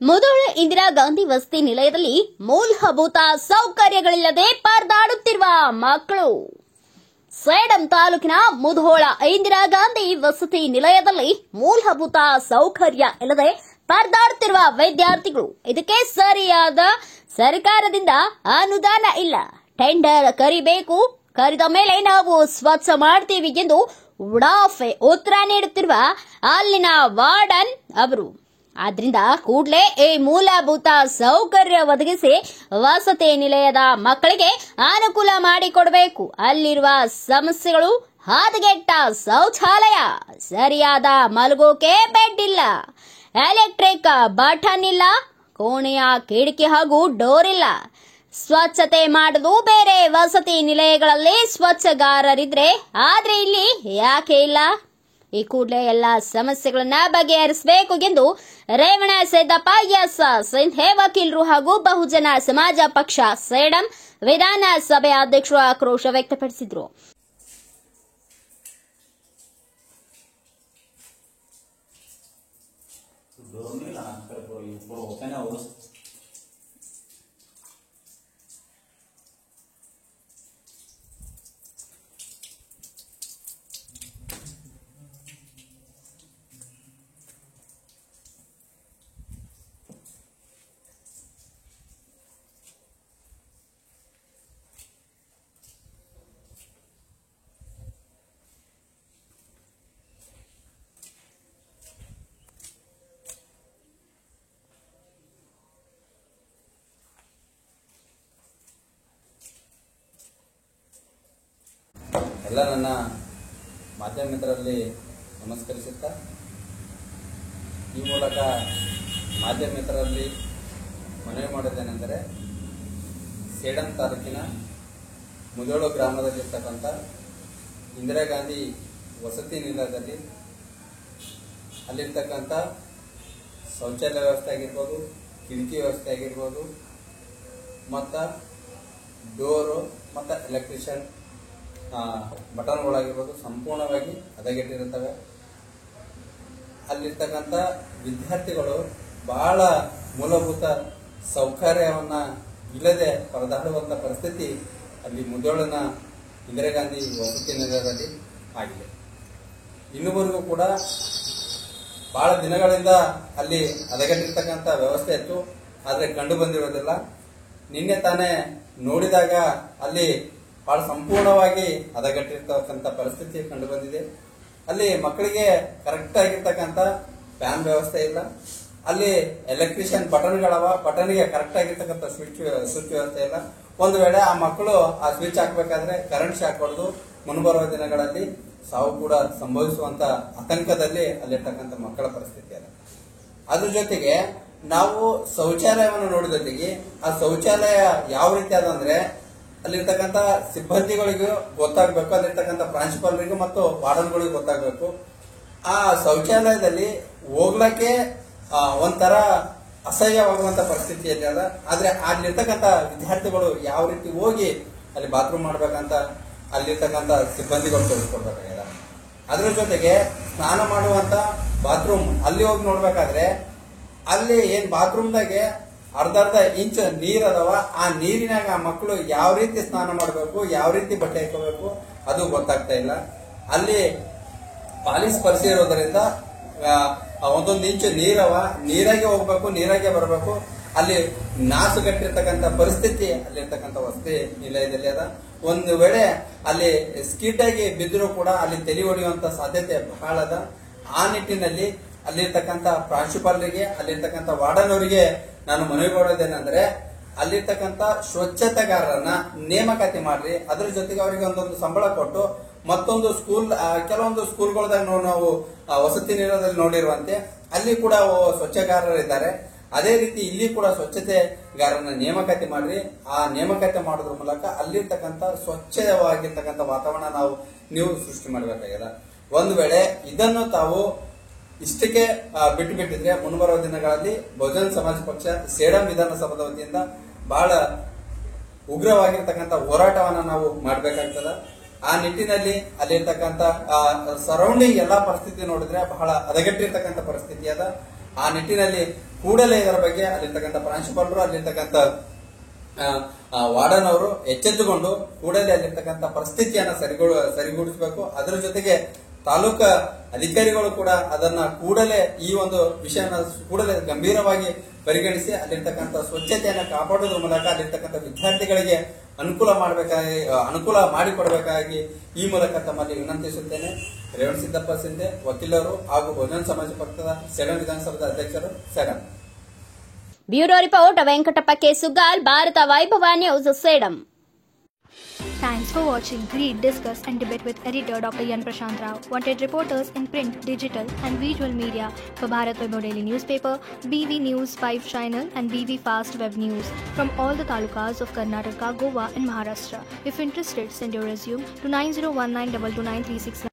ಮುಧೋಳ ಇಂದಿರಾ ಗಾಂಧಿ ವಸತಿ ನಿಲಯದಲ್ಲಿ ಮೂಲಭೂತ ಸೌಕರ್ಯಗಳಿಲ್ಲದೆ ಪರದಾಡುತ್ತಿರುವ ಮಕ್ಕಳು. ಸೇಡಂ ತಾಲೂಕಿನ ಮುಧೋಳ ಇಂದಿರಾ ಗಾಂಧಿ ವಸತಿ ನಿಲಯದಲ್ಲಿ ಮೂಲಭೂತ ಸೌಕರ್ಯ ಇಲ್ಲದೆ ಪರದಾಡುತ್ತಿರುವ ವಿದ್ಯಾರ್ಥಿಗಳು. ಇದಕ್ಕೆ ಸರಿಯಾದ ಸರ್ಕಾರದಿಂದ ಅನುದಾನ ಇಲ್ಲ. ಟೆಂಡರ್ ಕರಿಬೇಕು, ಕರೆದ ಮೇಲೆ ನಾವು ಸ್ವಚ್ಛ ಮಾಡ್ತೀವಿ ಎಂದು ಉಡಾಫೆ ಉತ್ತರ ನೀಡುತ್ತಿರುವ ಅಲ್ಲಿನ ವಾರ್ಡನ್ ಅವರು. ಆದ್ರಿಂದ ಕೂಡಲೇ ಈ ಮೂಲಭೂತ ಸೌಕರ್ಯ ಒದಗಿಸಿ ವಸತಿ ನಿಲಯದ ಮಕ್ಕಳಿಗೆ ಅನುಕೂಲ ಮಾಡಿಕೊಡಬೇಕು. ಅಲ್ಲಿರುವ ಸಮಸ್ಯೆಗಳು ಹದಗೆಟ್ಟ ಶೌಚಾಲಯ, ಸರಿಯಾದ ಮಲಗೋಕೆ ಬೆಡ್ ಇಲ್ಲ, ಎಲೆಕ್ಟ್ರಿಕ್ ಬಟನ್ ಇಲ್ಲ, ಕೋಣೆಯ ಕಿಟಕಿ ಹಾಗೂ ಡೋರ್ ಇಲ್ಲ. ಸ್ವಚ್ಛತೆ ಮಾಡಲು ಬೇರೆ ವಸತಿ ನಿಲಯಗಳಲ್ಲಿ ಸ್ವಚ್ಛಗಾರರಿದ್ರೆ, ಆದ್ರೆ ಇಲ್ಲಿ ಯಾಕೆ ಇಲ್ಲ? ಈ ಕೂಡಲೇ ಎಲ್ಲ ಸಮಸ್ಯೆಗಳನ್ನ ಬಗೆಹರಿಸಬೇಕು ಎಂದು ರೇವಣ ಸಿದ್ದಪ್ಪ ಎಸ್ ಸಿಂಧೆ ವಕೀಲರು ಹಾಗೂ ಬಹುಜನ ಸಮಾಜ ಪಕ್ಷ ಸೇಡಂ ವಿಧಾನಸಭೆ ಅಧ್ಯಕ್ಷರು ಆಕ್ರೋಶ ವ್ಯಕ್ತಪಡಿಸಿದರು. ಎಲ್ಲ ನನ್ನ ಮಾಧ್ಯಮ ಮಿತ್ರರಲ್ಲಿ ನಮಸ್ಕರಿಸುತ್ತಾ, ಈ ಮೂಲಕ ಮಾಧ್ಯಮ ಮಿತ್ರರಲ್ಲಿ ಮನವಿ ಮಾಡೋದೇನೆಂದರೆ, ಸೇಡಂ ತಾಲೂಕಿನ ಮುಧೋಳ ಗ್ರಾಮದಲ್ಲಿರ್ತಕ್ಕಂಥ ಇಂದಿರಾ ಗಾಂಧಿ ವಸತಿ ನಿಲಯದಲ್ಲಿ ಅಲ್ಲಿರ್ತಕ್ಕಂಥ ಶೌಚಾಲಯ ವ್ಯವಸ್ಥೆ ಆಗಿರ್ಬೋದು, ಕಿಟಕಿ ವ್ಯವಸ್ಥೆ ಆಗಿರ್ಬೋದು, ಮತ್ತು ಡೋರು ಮತ್ತು ಎಲೆಕ್ಟ್ರಿಷಿಯನ್ ಬಟನ್ಗಳಾಗಿರ್ಬೋದು ಸಂಪೂರ್ಣವಾಗಿ ಹದಗೆಟ್ಟಿರುತ್ತವೆ. ಅಲ್ಲಿರ್ತಕ್ಕಂಥ ವಿದ್ಯಾರ್ಥಿಗಳು ಬಹಳ ಮೂಲಭೂತ ಸೌಕರ್ಯವನ್ನ ಇಲ್ಲದೆ ಪರದಾಡುವಂಥ ಪರಿಸ್ಥಿತಿ ಅಲ್ಲಿ ಮುಧೋಳನ ಇಂದಿರಾ ಗಾಂಧಿ ವಸತಿ ನಿಲಯದಲ್ಲಿ ಆಗಿದೆ. ಇನ್ನುವರೆಗೂ ಕೂಡ ಬಹಳ ದಿನಗಳಿಂದ ಅಲ್ಲಿ ಹದಗೆಟ್ಟಿರ್ತಕ್ಕಂಥ ವ್ಯವಸ್ಥೆ ಇತ್ತು, ಆದರೆ ಕಂಡು ಬಂದಿರೋದಿಲ್ಲ. ನಿನ್ನೆ ತಾನೇ ನೋಡಿದಾಗ ಅಲ್ಲಿ ಬಹಳ ಸಂಪೂರ್ಣವಾಗಿ ಹದಗೆಟ್ಟಿರ್ತಕ್ಕಂಥ ಪರಿಸ್ಥಿತಿ ಕಂಡು ಬಂದಿದೆ. ಅಲ್ಲಿ ಮಕ್ಕಳಿಗೆ ಕರೆಕ್ಟ್ ಆಗಿರ್ತಕ್ಕಂಥ ಫ್ಯಾನ್ ವ್ಯವಸ್ಥೆ ಇಲ್ಲ. ಅಲ್ಲಿ ಎಲೆಕ್ಟ್ರಿಷಿಯನ್ ಬಟನ್ಗಳವ, ಬಟನ್ಗೆ ಕರೆಕ್ಟ್ ಆಗಿರ್ತಕ್ಕಂಥ ಸ್ವಿಚ್ ವ್ಯವಸ್ಥೆ ಇಲ್ಲ. ಒಂದು ವೇಳೆ ಆ ಮಕ್ಕಳು ಆ ಸ್ವಿಚ್ ಹಾಕಬೇಕಾದ್ರೆ ಕರೆಂಟ್ ಶಾಕ್ ಹೊಡೆದು ಮುಂಬರುವ ದಿನಗಳಲ್ಲಿ ಸಾವು ಕೂಡ ಸಂಭವಿಸುವಂತ ಆತಂಕದಲ್ಲಿ ಅಲ್ಲಿರ್ತಕ್ಕಂಥ ಮಕ್ಕಳ ಪರಿಸ್ಥಿತಿ ಅಲ್ಲ. ಅದ್ರ ಜೊತೆಗೆ ನಾವು ಶೌಚಾಲಯವನ್ನು ನೋಡಿದ ಜೊತೆಗೆ ಆ ಶೌಚಾಲಯ ಯಾವ ರೀತಿ ಅದಂದ್ರೆ, ಅಲ್ಲಿರ್ತಕ್ಕಂಥ ಸಿಬ್ಬಂದಿಗಳಿಗೂ ಗೊತ್ತಾಗಬೇಕು, ಅಲ್ಲಿರ್ತಕ್ಕಂಥ ಪ್ರಾಂಶುಪಾಲರಿಗೂ ಮತ್ತು ವಾರ್ಡನ್ಗಳಿಗೂ ಗೊತ್ತಾಗಬೇಕು. ಆ ಶೌಚಾಲಯದಲ್ಲಿ ಹೋಗ್ಲಕ್ಕೆ ಒಂಥರ ಅಸಹ್ಯವಾಗುವಂತ ಪರಿಸ್ಥಿತಿಯಲ್ಲಿ ಅದ. ಆದ್ರೆ ಅಲ್ಲಿರ್ತಕ್ಕಂಥ ವಿದ್ಯಾರ್ಥಿಗಳು ಯಾವ ರೀತಿ ಹೋಗಿ ಅಲ್ಲಿ ಬಾತ್ರೂಮ್ ಮಾಡ್ಬೇಕಂತ ಅಲ್ಲಿರ್ತಕ್ಕಂಥ ಸಿಬ್ಬಂದಿಗಳು ತೋರಿಸ್ಕೊಡ್ಬೇಕಾಗಿದೆ. ಅದ್ರ ಜೊತೆಗೆ ಸ್ನಾನ ಮಾಡುವಂತ ಬಾತ್ರೂಮ್ ಅಲ್ಲಿ ಹೋಗಿ ನೋಡ್ಬೇಕಾದ್ರೆ ಅಲ್ಲಿ ಏನ್ ಬಾತ್ರೂಮ್ದಾಗೆ ಅರ್ಧ ಇಂಚ್ ನೀರ್ ಅದಾವ, ಆ ನೀರಿನಾಗ ಆ ಮಕ್ಕಳು ಯಾವ ರೀತಿ ಸ್ನಾನ ಮಾಡಬೇಕು, ಯಾವ ರೀತಿ ಬಟ್ಟೆ ಹಾಕೋಬೇಕು ಅದು ಗೊತ್ತಾಗ್ತಾ ಇಲ್ಲ. ಅಲ್ಲಿ ಪಾಲಿಸ್ ಪರಿಸಿ ಇರೋದ್ರಿಂದ ಒಂದೊಂದು ಇಂಚು ನೀರವ, ನೀರಾಗೆ ಹೋಗ್ಬೇಕು, ನೀರಾಗೆ ಬರಬೇಕು. ಅಲ್ಲಿ ನಾಸುಗಟ್ಟಿರ್ತಕ್ಕಂಥ ಪರಿಸ್ಥಿತಿ ಅಲ್ಲಿರ್ತಕ್ಕಂಥ ವಸತಿ ನಿಲಯದಲ್ಲಿ ಅದ. ಒಂದು ವೇಳೆ ಅಲ್ಲಿ ಸ್ಕಿಡ್ ಆಗಿ ಬಿದ್ದರೂ ಕೂಡ ಅಲ್ಲಿ ತಲೆ ಹೊಡೆಯುವಂತ ಸಾಧ್ಯತೆ ಬಹಳ ಅದ. ಆ ನಿಟ್ಟಿನಲ್ಲಿ ಅಲ್ಲಿರ್ತಕ್ಕಂಥ ಪ್ರಾಂಶುಪಾಲರಿಗೆ, ಅಲ್ಲಿರ್ತಕ್ಕಂಥ ವಾರ್ಡನ್ ಅವರಿಗೆ ನಾನು ಮನವಿ ಮಾಡೋದೇನೆಂದ್ರೆ, ಅಲ್ಲಿರ್ತಕ್ಕಂಥ ಸ್ವಚ್ಛತೆಗಾರರನ್ನ ನೇಮಕಾತಿ ಮಾಡ್ರಿ. ಅದ್ರ ಜೊತೆಗೆ ಅವರಿಗೆ ಒಂದೊಂದು ಸಂಬಳ ಕೊಟ್ಟು ಮತ್ತೊಂದು ಕೆಲವೊಂದು ಸ್ಕೂಲ್ಗಳದಾಗ ನಾವು ವಸತಿ ನಿಲಯದಲ್ಲಿ ನೋಡಿರುವಂತೆ ಅಲ್ಲಿ ಕೂಡ ಸ್ವಚ್ಛಗಾರರಿದ್ದಾರೆ. ಅದೇ ರೀತಿ ಇಲ್ಲಿ ಕೂಡ ಸ್ವಚ್ಛತೆಗಾರರನ್ನ ನೇಮಕಾತಿ ಮಾಡ್ರಿ. ಆ ನೇಮಕಾತಿ ಮಾಡೋದ್ರ ಮೂಲಕ ಅಲ್ಲಿರ್ತಕ್ಕಂಥ ಸ್ವಚ್ಛವಾಗಿರ್ತಕ್ಕಂಥ ವಾತಾವರಣ ನೀವು ಸೃಷ್ಟಿ ಮಾಡಬೇಕಾಗಿದೆ. ಒಂದು ವೇಳೆ ಇದನ್ನು ತಾವು ಇಷ್ಟಕ್ಕೆ ಬಿಟ್ಟು ಬಿಟ್ಟಿದ್ರೆ ಮುಂಬರುವ ದಿನಗಳಲ್ಲಿ ಬಹುಜನ ಸಮಾಜ ಪಕ್ಷ ಸೇಡಂ ವಿಧಾನಸಭಾದ ವತಿಯಿಂದ ಬಹಳ ಉಗ್ರವಾಗಿರ್ತಕ್ಕಂಥ ಹೋರಾಟವನ್ನ ನಾವು ಮಾಡಬೇಕಾಗ್ತದ. ಆ ನಿಟ್ಟಿನಲ್ಲಿ ಅಲ್ಲಿರ್ತಕ್ಕಂಥ ಸರೌಂಡಿಂಗ್ ಎಲ್ಲಾ ಪರಿಸ್ಥಿತಿ ನೋಡಿದ್ರೆ ಬಹಳ ಹದಗೆಟ್ಟಿರ್ತಕ್ಕಂಥ ಪರಿಸ್ಥಿತಿ ಅದ. ಆ ನಿಟ್ಟಿನಲ್ಲಿ ಕೂಡಲೇ ಇದರ ಬಗ್ಗೆ ಅಲ್ಲಿರ್ತಕ್ಕಂಥ ಪ್ರಾಂಶುಪಾಲರು, ಅಲ್ಲಿರ್ತಕ್ಕಂಥ ವಾರ್ಡನ್ ಅವರು ಎಚ್ಚೆತ್ತುಕೊಂಡು ಕೂಡಲೇ ಅಲ್ಲಿರ್ತಕ್ಕಂಥ ಪರಿಸ್ಥಿತಿಯನ್ನ ಸರಿಗೂಡಿಸಬೇಕು. ಅದರ ಜೊತೆಗೆ ತಾಲೂಕಾ ಅಧಿಕಾರಿಗಳು ಕೂಡ ಅದನ್ನ ಕೂಡಲೇ ಈ ಒಂದು ವಿಷಯನ ಕೂಡಲೇ ಗಂಭೀರವಾಗಿ ಪರಿಗಣಿಸಿ ಅಲ್ಲಿರ್ತಕ್ಕಂಥ ಸ್ವಚ್ಛತೆಯನ್ನು ಕಾಪಾಡುವುದರ ಮೂಲಕ ಅಲ್ಲಿರ್ತಕ್ಕಂಥ ವಿದ್ಯಾರ್ಥಿಗಳಿಗೆ ಅನುಕೂಲ ಮಾಡಿಕೊಡಬೇಕಾಗಿ ಈ ಮೂಲಕ ತಮ್ಮಲ್ಲಿ ವಿನಂತಿಸುತ್ತೇನೆ. ರೇವಣ ಸಿದ್ದಪ್ಪ ಸಿಂಧೆ, ವಕೀಲರು ಹಾಗೂ ಬಹುಜನ ಸಮಾಜ ಪಕ್ಷದ ಸೇಡಂ ವಿಧಾನಸಭಾದ ಅಧ್ಯಕ್ಷರು, Sedam. Bureau report Venkatappa K Suggal, Bharat Vaibhav news, Sedam. Thanks for watching Read, Discuss and Debate with editor Dr. Yan Prashant Rao. Wanted reporters in print, digital and visual media for Bharat Vaibhav Daily Newspaper, BV News 5 Channel and BV Fast Web News from all the talukas of Karnataka, Goa and Maharashtra. If interested, send your resume to 9019229369.